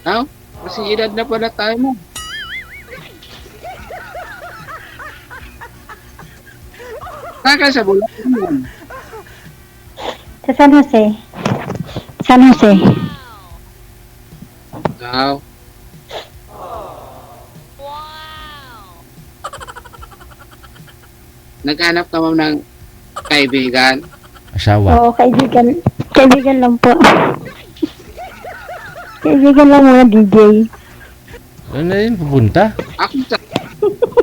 Ah, kasi edad na pala tayo mo. Saan ka sa Bulacan mo? Sa San Jose. San Jose. Ikaw. Naghanap ka mo ng kaibigan. Asawa. Oo, kaibigan. Kaibigan lang po. Kaibigan lang mga DJ. Doon na rin pupunta. Ako sa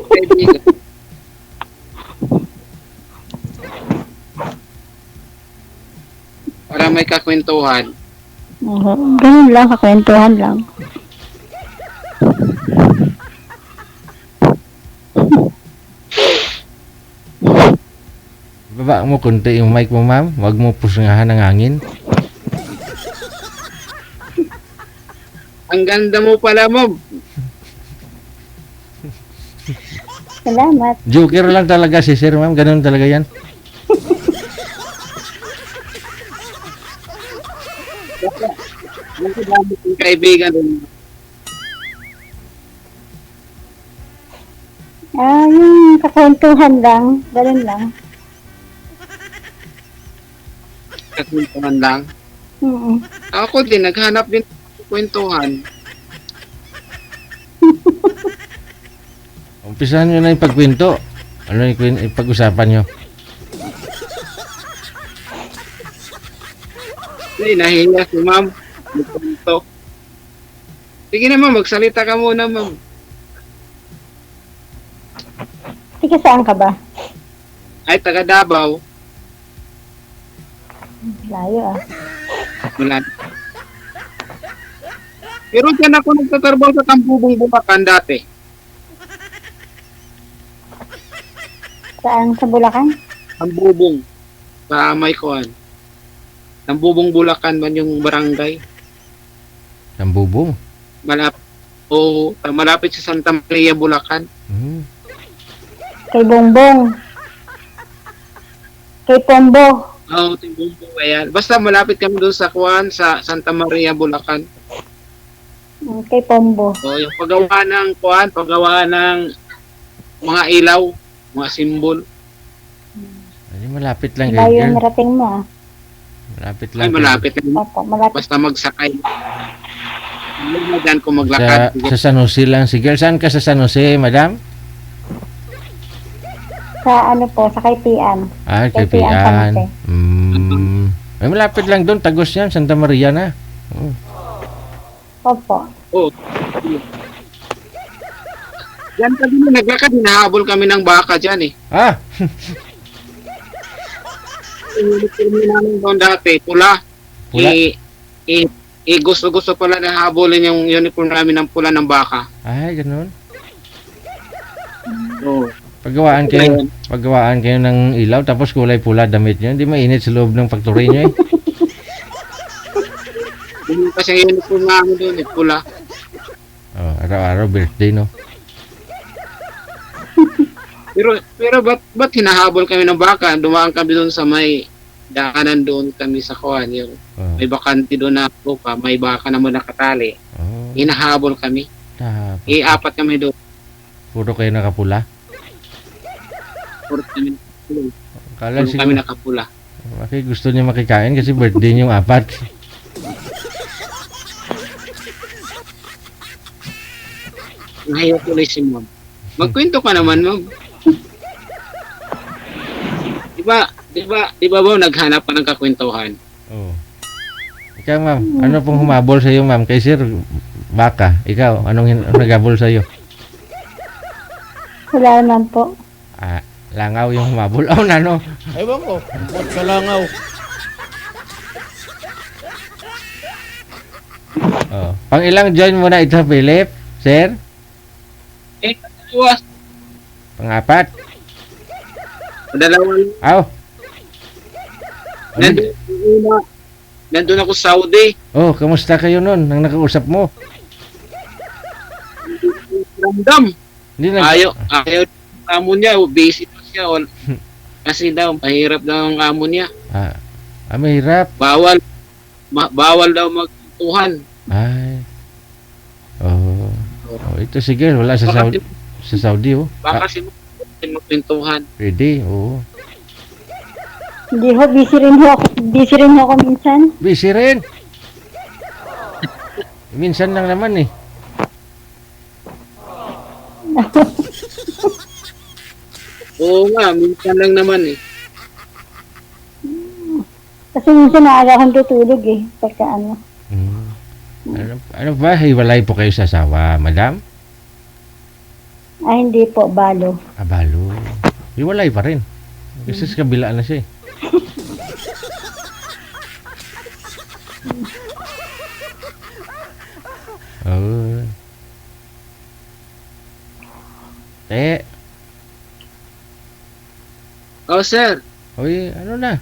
kaibigan. Para may kakwentuhan. Oo, ganun lang, kakwentuhan lang. Baba mo kunti yung mic mo, ma'am. Huwag mo pusungahan ng hangin. Ang ganda mo pala, Mom. Salamat. Joker lang talaga si sir, ma'am. Ganun talaga yan. Ang dami kong kaibigan rin. Yung kakwentuhan lang. Ganun lang. Kakwentuhan lang. Oo. Ako din, naghanap din ng kwentuhan. Umpisahan nyo na yung pagkwento. Ano yung pag-usapan nyo? Ay, nahiya si Ma'am. Nagkwento. Sige na, Ma'am. Magsalita ka muna, Ma'am. Tika saan ka ba? Ay, taga Davao. Layo ah. Wala. Pero dyan ako nagtatrabaho sa Tambubong Bulacan dati. Saan? Sa Bulacan? Tambubong. Sa Maykuan. Tambubong Bulacan man yung barangay. Tambubong. Malapit sa Santa Maria, Bulacan. Hmm. Kay Bongbong. Kay Pombo. Oo, Tambubong. Ayan. Basta malapit kami doon sa Kuan, sa Santa Maria, Bulacan. Kay Pombo. So, yung paggawa ng Kuan, paggawa ng mga ilaw, mga simbol. Ay, malapit lang Layo kayo, yung girl. narating mo ah. Malapit Ay, lang. malapit lang. Opo, malapit. Basta magsakay. Hindi na dyan kung Sa, maglakad. sa San Jose lang si girl. Saan ka sa San Jose, madam? Sa ano po, sa kay Tian. Ah, kay Kay Pian, San Pian. Jose. Ay, malapit lang doon. Tagos yan. Santa Maria na. Oh. Opo. Oo. Diyan kami naglakad, hinahabol kami ng baka dyan eh. Ah! Uniform namin doon dati, pula. Pula? Gusto pala na habulin yung uniform namin ng pula ng baka. Ay, ganun. Oo. Paggawaan kayo ng ilaw tapos kulay pula damit nyo. Hindi mainit sa loob ng factory nyo eh. Yung kasi yung uniform namin doon eh, pula. Oh, araw-araw birthday, no? Pero ba't hinahabol kami ng baka? Dumaan kami doon sa may daanan doon kami sa Kuan. Yung Oh. may bakante doon na lupa, may baka naman nakatali. Oh. Hinahabol kami. Tapos, Apat kami doon. puro kayo nakapula. Puro kami, Kala puro kami siguro, nakapula. okay, gusto niya makikain kasi birthday niyo yung apat. Nahiya tuloy si Ma'am. Magkwento ka naman, Ma'am. Di ba ba naghanap ka ng kakwentuhan? Oh. Ikaw, ma'am, ano pong humabol sa iyo, ma'am? Kay sir, baka. Ikaw, anong naghabol sa iyo? Wala naman po. Ah, langaw yung humabol. Oh, nano. Ewan ko, ba't sa langaw? Oh. Pang ilang join mo na ito, Philip? Sir? Dalawa. Pang-apat? Dalawa. Aw. Nandun ako sa Saudi. Oh, kamusta kayo nun nang nakausap mo? Ramdam. Hindi nag... Ayaw ng amo niya. Busy pa siya. Kasi daw, mahirap daw ang amo niya. mahirap. Bawal daw magtuhan. Ay. Oh. Oh, ito sige, wala sa Baka Saudi, sa Saudi oh. Baka si magpintuhan. Pwede, oo. Hindi ho, busy rin ho ako. Busy rin ho ako minsan. Busy rin. Minsan lang naman eh. Oo nga, minsan lang naman eh. Kasi minsan naaga akong tutulog eh. Pagka ano. Hmm. Ano ba, hiwalay po kayo sa asawa, madam? Ay, hindi po, balo. Abalo. Hiwalay pa rin. Kasi sa kabila na siya eh. Oh. Oh, sir. Oy, ano na?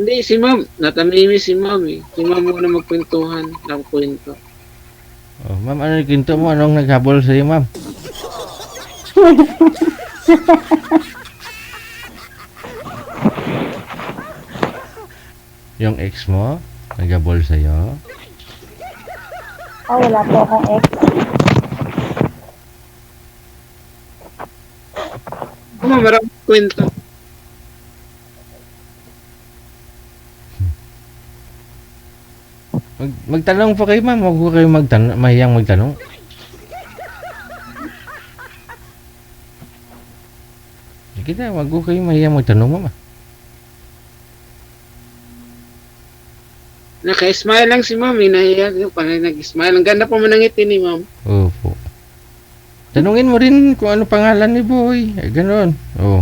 Hindi, si ma'am. Natamimi si ma'am eh. Si ma'am muna magkwentuhan ng kwento. Oh, ma'am, ano yung kwento mo? Anong naghabol sa iyo, ma'am? Yung ex mo, naghabol sa iyo? Ah, wala po akong ex. Ma'am, maraming kwento. Magtanong po kayo, ma'am. Huwag po kayo mahiyang magtanong. Sige na, huwag po kayo mahiyang magtanong, ma'am. Naka-smile lang si ma'am. Inahiya ko pala nag-smile. Ang ganda pa man ng ngiti ni ma'am. Opo. Tanungin mo rin kung ano pangalan ni Boy. Eh, ganun. Oh.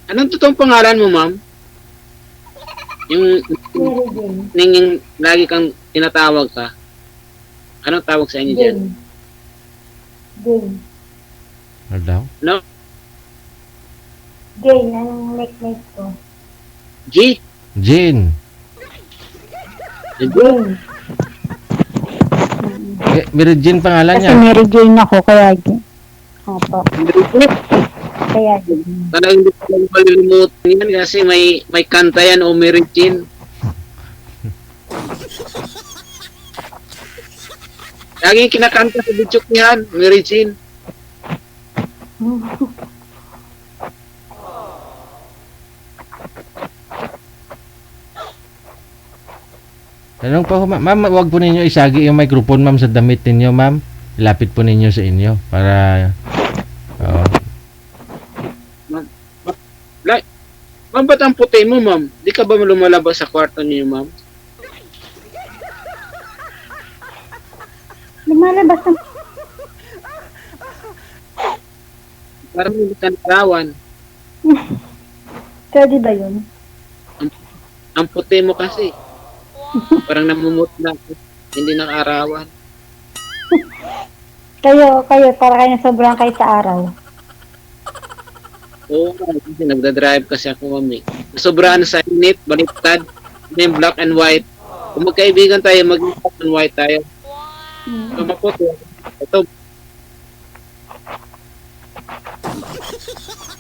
Anong totoong pangalan mo, ma'am? Yung yung lagi kang tinatawag ka. Anong tawag sa inyo dyan? Game. Ano daw? No? Game, ang nickname ko. G? Jane. Game. Mary Jane pangalan Kasi niya. Mary Jane ako, kaya Game. Opo, kaya Game. Talagang hindi ko malilimutan yan kasi may kanta yan o Mary Jane. Laging kinakanta sa bidyok niyan, Mary Jane. Tanong pa ho, ma'am. Ma'am, huwag po ninyo isagi yung microphone, ma'am, sa damit ninyo, ma'am. Ilapit po ninyo sa inyo para... Oh. Ma'am, ba't ang puti mo, ma'am? Di ka ba lumalabas sa kwarto niyo, ma'am? Lumalabas ng... Parang hindi ka narawan. Pwede ba yun? Ang puti mo kasi. Parang namumut na. Hindi nakarawan. Kayo, para kayo sobrang kayo sa araw. Oo, kasi nagdadrive kasi ako, ma'am. Sobrang sa init, baliktad. Yung black and white. Kung magkaibigan tayo, mag-black and white tayo. So, maputi. Ito.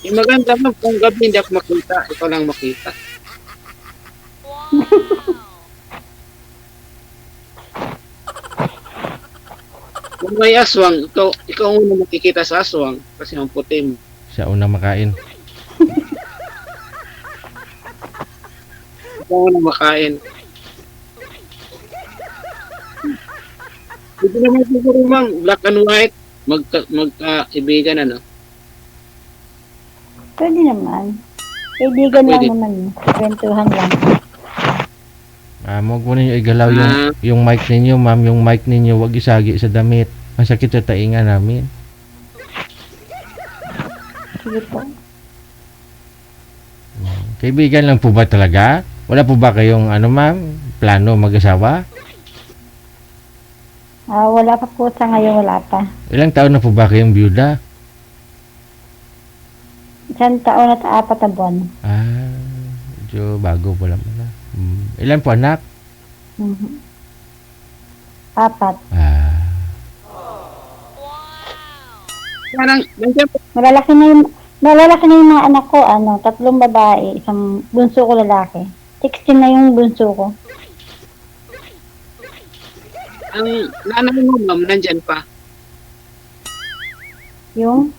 Yung maganda, ma'am, kung gabi hindi ako makita, ikaw lang makita. Kung may aswang, ikaw ang unang makikita sa aswang kasi ang puti mo. Siya unang makain. Ikaw ang unang makain. Hindi naman siguro, ma'am, black and white, magkaibigan, ano? Pwede naman. Kaibigan lang Pwede. naman. Kwentuhan lang. Huwag po ninyo igalaw yung mic ninyo, ma'am. Yung mic ninyo, huwag isagi sa damit. Masakit sa tainga namin. Sige po. Kaibigan lang po ba talaga? Wala po ba kayong, ano, ma'am, plano mag-asawa? Wala pa po sa ngayon, wala pa. Ilang taon na po ba kayong byuda? 1 taon at 4 na buwan. Medyo bago po lang na. Ilan po anak? 4. Parang, nandiyan po. Malalaki na yung mga anak ko, 3 babae, 1 bunso ko lalaki. 16 na yung bunso ko. Ang nanay mo, ma'am, nandyan pa. Yung,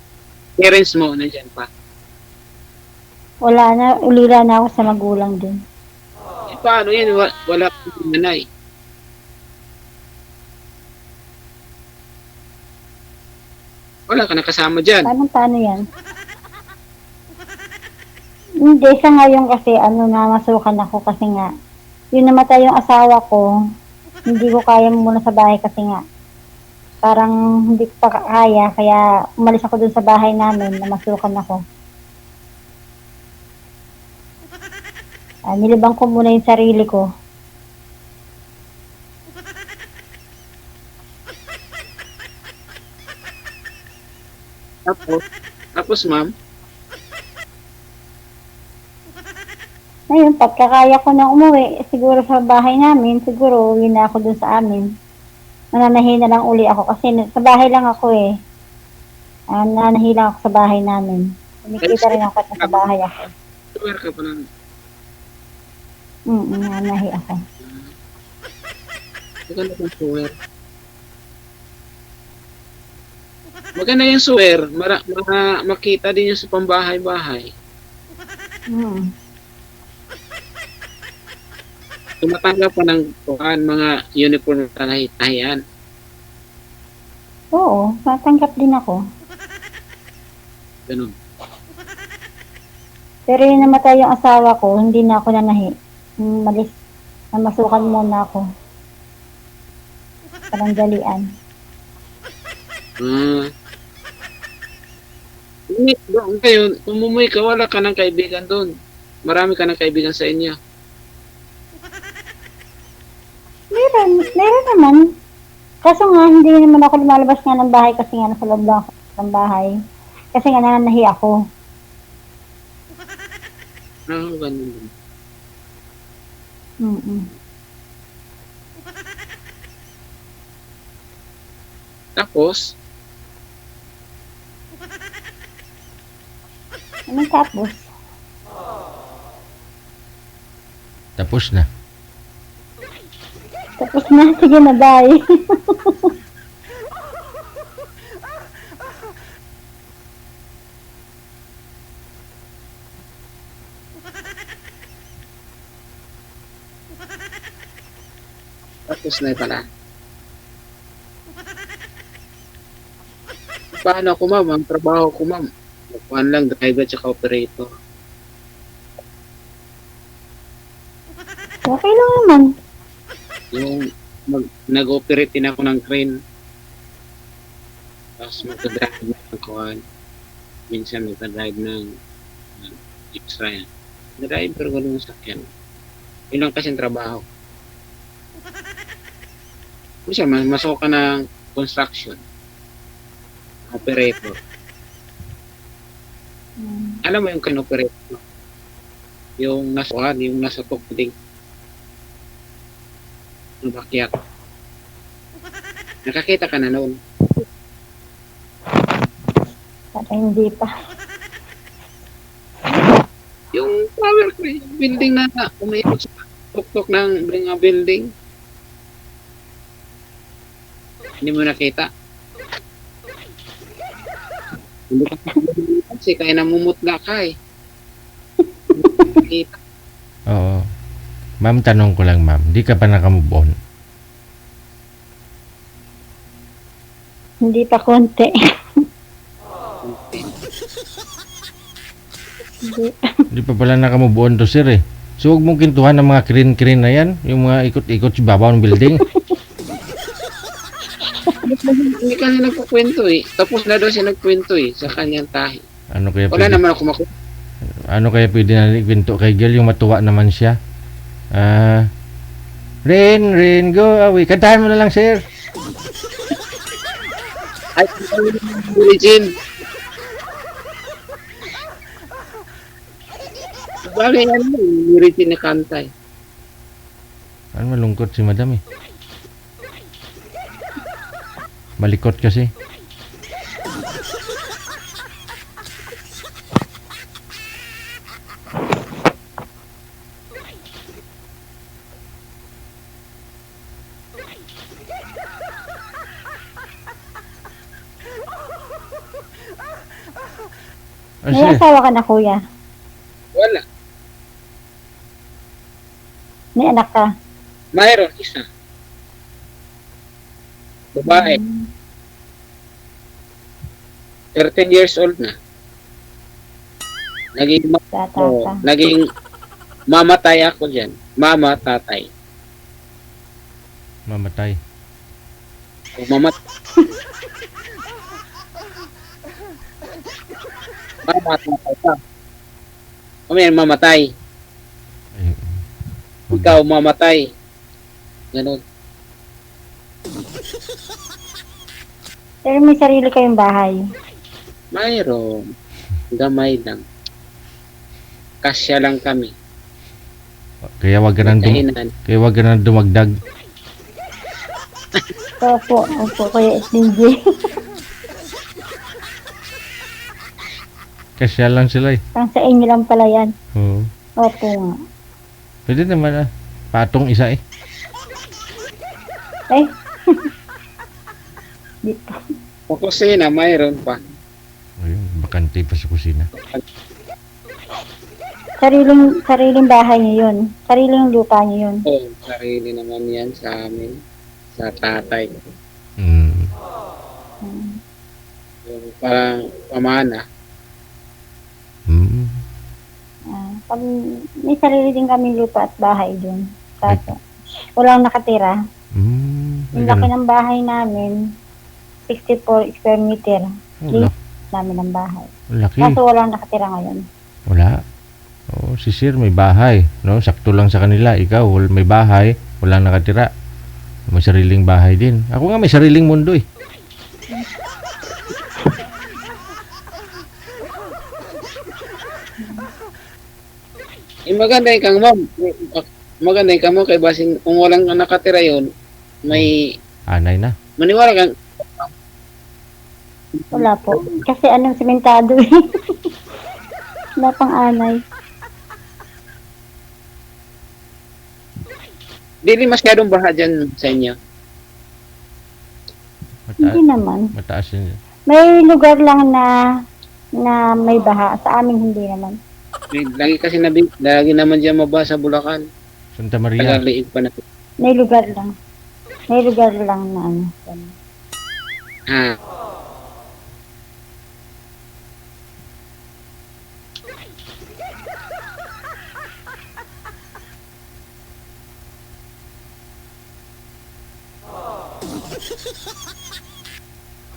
Parents mo, nandyan pa. wala na, ulila na ako sa magulang din. Eh, paano yan? Wala kang nanay. Wala ka nakasama dyan. Paano yan? Hindi, sa ngayon kasi, namasukan ako kasi nga, yung namatay yung asawa ko, hindi ko kaya muna sa bahay kasi nga, parang hindi ko pa kaya, kaya umalis ako dun sa bahay namin, namasukan ako. Nilibang ko muna yung sarili ko. Tapos ma'am, Ngayon, pagkakaya ko na umuwi, siguro sa bahay namin, siguro uwi na ako dun sa amin. Nananahi na lang uli ako kasi sa bahay lang ako eh. Nananahi lang ako sa bahay namin. Kumikita rin ako at sa bahay ako. swear ka pa lang. Nananahi ako. Maganda yung swear. Maganda yung swear. Makita din yung sa pambahay-bahay. Tumatanggap pa ng mga uniform na tahian. Oo, matanggap din ako. Ganun. Pero yung namatay yung asawa ko, hindi na ako nanahi. Namasukan muna ako. Parang dalian. Ngayon, umumuwi ka, wala ka ng kaibigan doon. Marami ka ng kaibigan sa inyo. Meron naman. Kaso nga, hindi naman ako lumalabas nga ng bahay kasi nga nasa loob lang ako ng bahay. Kasi nga nananahi ako. Ganun. Tapos, Anong tapos? Tapos na. Tapos na, sige na, bye. tapos na pala. Paano ako ma'am? Ang trabaho ko ma'am. Kuhan lang, driver at operator. Okay lang naman. Yung nag-operate din ako ng crane. Tapos magdadrive ng kuhan. Minsan magdadrive ng extra yan. Driver ko ng sakyan. Yun lang kasi ang trabaho. Kung siya, masok ka ng construction. Operator. Alam mo yung kan-operator? Yung nasuhan, yung nasa tukling. Yung bakyat. Nakakita ka na noon. Parang hindi pa. Yung power crane, yung building na umayot sa tuktok ng mga building. Hindi mo nakita. Hindi ka kasi kaya namumutla ka eh. Nakita. Oo. Ma'am, tanong ko lang ma'am. Di ka pa nakamove on? Hindi pa konti. Hindi. Di pa pala nakamove on to sir eh. So huwag mong kintuhan ng mga crane na yan. Yung mga ikot-ikot sa babaw ng building. Hindi kasi nagkukwento eh. Tapos na daw siya nagkwento eh sa kanyang tahi. Ano kaya Wala pwede, naman ako ano kaya pwede na ikwento kay girl yung matuwa naman siya? Rain, go away. Kantahan mo na lang sir. Ay, origin. Bagay yan mo, origin na kanta eh. Ano malungkot si madam eh. Malikot kasi. May Kasi, asawa ka na, kuya. Wala. May anak ka. Mayroon isa. Babae. 13 years old na. Naging Bata Oo, ka. naging mamatay ako dyan. Mama, tatay. mamatay. O mama, mama, tatay ka. Kami yan, mamatay. Ay, wag- Ikaw, mamatay. Ganun. Pero may sarili kayong bahay. Mayroon. Gamay lang. Kasya lang kami. Kaya wag ka nang Kainan. kaya wag ka nang dumagdag. Opo, kuya SDJ. Kasya lang sila eh. Pang sa inyo lang pala yan. Oo. Opo nga. Pwede naman patong isa eh. Ay. Dito. O kusina, mayroon pa. Ayun, bakante pa sa kusina. Sariling bahay niyo yun. Sariling lupa niyo yun. Oo, sarili naman yan sa amin. Sa tatay. Mm. Yung parang pamana. Mm. Pag may sarili din kami lupa at bahay dun. Kaso, walang nakatira. Mm. Yung laki ng bahay namin, 64 square meter. Wala. Namin ang bahay. Laki. Kaso walang nakatira ngayon. Wala. Oo, si Sir may bahay, no? Sakto lang sa kanila. Ikaw may bahay, walang nakatira. May sariling bahay din. Ako nga may sariling mundo eh. Maganda yung kang ma'am. Maganda yung kang ma'am kay basin kung walang nakatira yon may Anay na. maniwala kang Wala po. Kasi anong sementado eh. Wala pang anay. Dili masyadong baha dyan sa inyo. Hindi naman. Mataas yun. May lugar lang na may baha. Sa amin hindi naman. Lagi kasi lagi naman dyan mabaha sa Bulacan. Santa Maria. Tagaliig pa na. May lugar lang. May lugar lang na ano. ganun. Ah,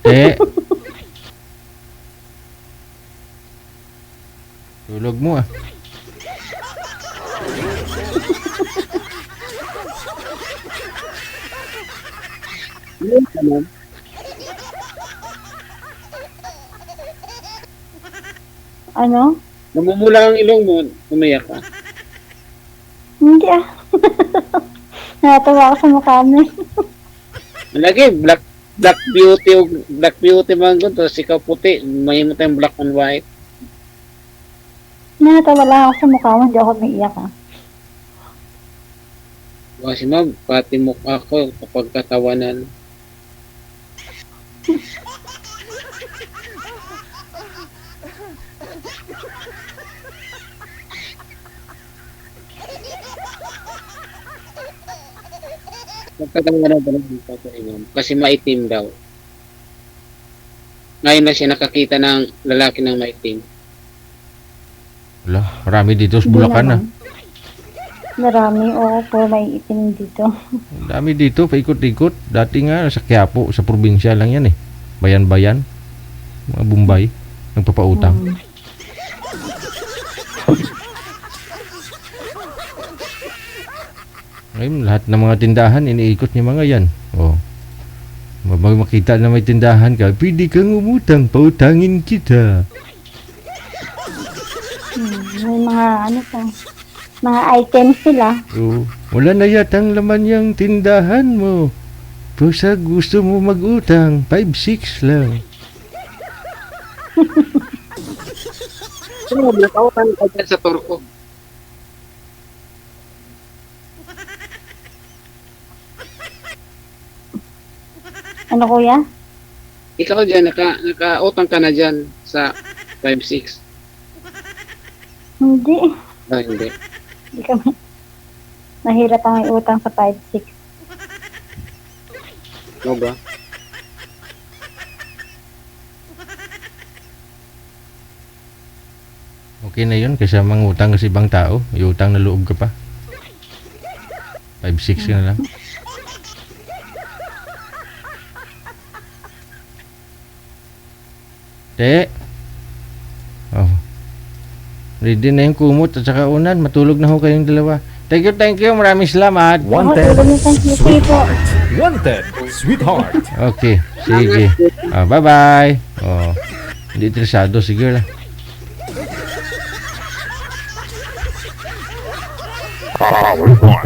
Eh. Tulog mo ah. yun naman. Ano? Namumula ang ilong mo, umiyak ka. Hindi ah. Natawa ako sa mukha mo. Lagi, black beauty man ko, tapos ikaw puti, mahimo tayong black and white. Natawa lang ako sa mukha mo. Hindi ako umiiyak ah. Kasi ma'am, pati mukha ko kapag katawanan. Nagkatawanan ba ng mukha ko ma'am? Kasi maitim daw. Ngayon na siya nakakita ng lalaki ng maitim. Wala, marami dito sa Hindi Bulacan ah. naman. Marami. Oo po. May itim dito. Ang dami dito, paikot-ikot. Dati nga sa Quiapo, sa probinsya lang yan eh. Bayan-bayan. Mga Bombay. Nagpapautang. Hmm. Ngayon, lahat ng mga tindahan, iniikot niya mga yan. Oh. Pag makita na may tindahan ka, pwede kang umutang, pautangin kita. May mga ano pa. Mga items sila. Oh, wala na yatang laman yung tindahan mo. Pero sa gusto mo mag-utang, 5-6 lang. Ano, nakautan ka dyan sa Turko. Ano kuya? Ikaw dyan, nakautang ka na dyan sa 5-6. Hindi. Hindi. Hindi kami. Mahirap ang may utang sa 5-6. Ano ba? Okay na yun kaysa mangutang sa ibang tao. Iutang na loob ka pa. 5-6 ka na lang. Te. Oh. Ready na yung kumot at saka unan. Matulog na ho kayong dalawa. Thank you. Maraming salamat. Wanted. Wanted, sweetheart. Okay, sige. Bye-bye. Oh. Hindi interesado, sige lang. Powered by